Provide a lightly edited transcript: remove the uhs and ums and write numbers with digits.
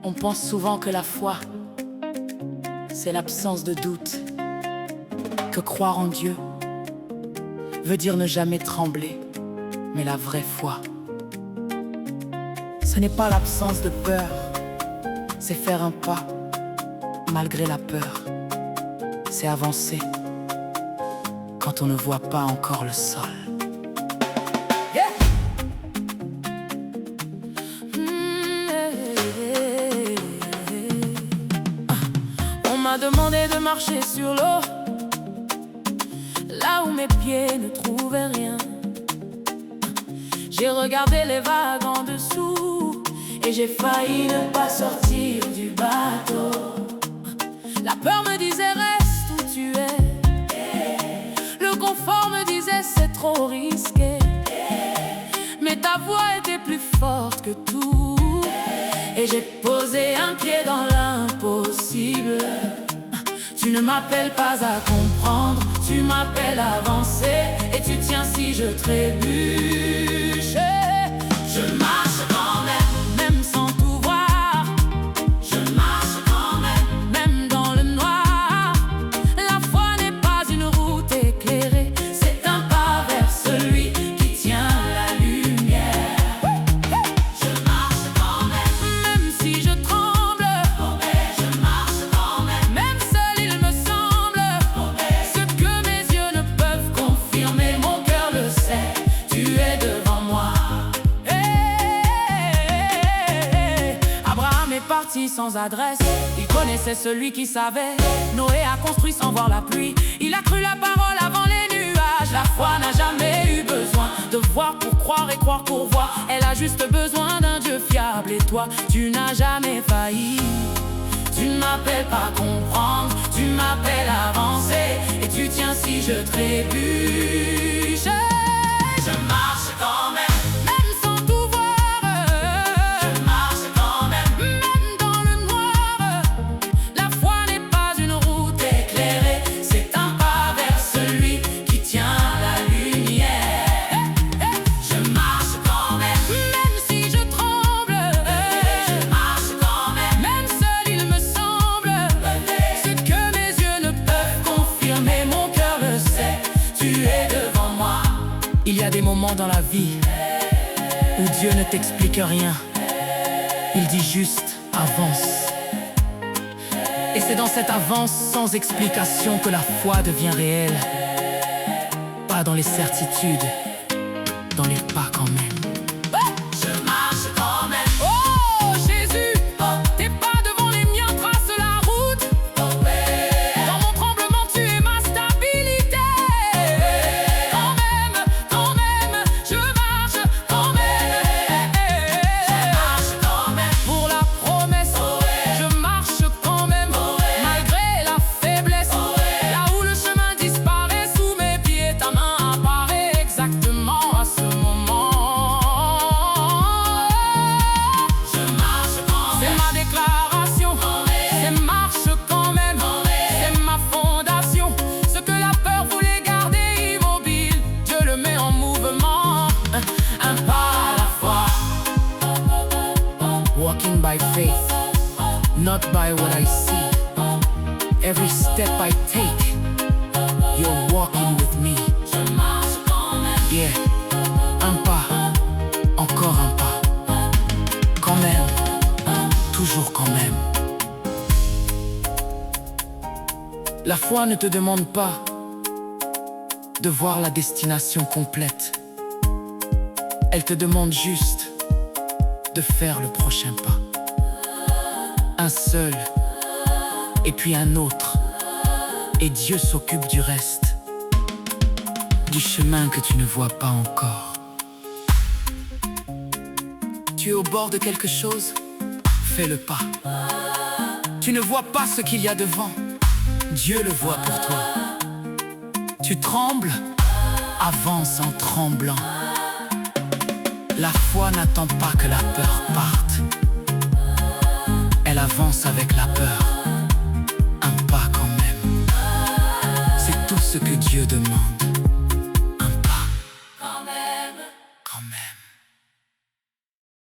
On pense souvent que la foi, c'est l'absence de doute, que croire en Dieu veut dire ne jamais trembler, mais la vraie foi, ce n'est pas l'absence de peur, c'est faire un pas malgré la peur, c'est avancer quand on ne voit pas encore le sol. On m'a demandé de marcher sur l'eau, là où mes pieds ne trouvaient rien. J'ai regardé les vagues en dessous et j'ai failli ne pas sortir du bateau. La peur me disait reste où tu es, le confort me disait c'est trop risqué, mais ta voix était plus forte que tout et j'ai posé un pied dans l'impossible. Tu ne m'appelles pas à comprendre, tu m'appelles à avancer, et tu tiens si je trébuche. Je marche quand même sans tout voir. Je marche quand même dans le noir. La foi n'est pas une route éclairée, c'est un pas vers celui qui tient la lumière. Je marche quand même si je tremble. Je marche quand même seul il me semble. Ce que mes yeux ne peuvent confirmer, mon cœur le sait, tu es devant moi. Abraham est parti sans adresse, il connaissait celui qui savait. Noé a construit sans voir la pluie, il a cru la parole avant les nuages. La foi n'a jamais eu besoin de voir pour croire et croire pour voir. Elle a juste besoin d'un Dieu fiable, et toi, tu n'as jamais failli. Tu ne m'appelles pas comprendre, tu m'appelles avancer, et tu tiens si je trébuche. Je marche quand même sans tout voir. Je marche quand même dans le noir. La foi n'est pas une route éclairée, c'est un pas vers celui qui tient la lumière. Je marche quand même si je tremble. Je marche quand même seul il me semble. Ce que mes yeux ne peuvent confirmer, mon cœur le sait, tu es devant moi. Il y a des moments dans la vie où Dieu ne t'explique rien, il dit juste avance. Et c'est dans cette avance sans explication que la foi devient réelle. Pas dans les certitudes, dans les pas quand même. Je marche quand même. Oh Jésus, tes pas devant les miens tracent la route. Dans mon tremblement tu es ma stabilité. Quand même, je marche quand même. Je marche quand même pour la promesse. Je marche quand même malgré la faiblesse. Là où le chemin disparaît sous mes pieds, ta main apparaît exactement à ce moment. Je marche quand même. C'est ma déclaration. C'est marche quand même. C'est ma fondation. Ce que la peur voulait garder immobile, Dieu le met en mouvement. Un pas à la fois. Walking by faith, not by what I see. Every step I take, you're walking with me. Je marche quand même. Yeah, un pas, encore un pas. Quand même, toujours quand même. La foi ne te demande pas de voir la destination complète. Elle te demande juste de faire le prochain pas. Un seul, et puis un autre. Et Dieu s'occupe du reste, du chemin que tu ne vois pas encore. Tu es au bord de quelque chose, fais le pas. Tu ne vois pas ce qu'il y a devant, Dieu le voit pour toi. Tu trembles, avance en tremblant. La foi n'attend pas que la peur parte, elle avance avec la peur. Un pas quand même, c'est tout ce que Dieu demande.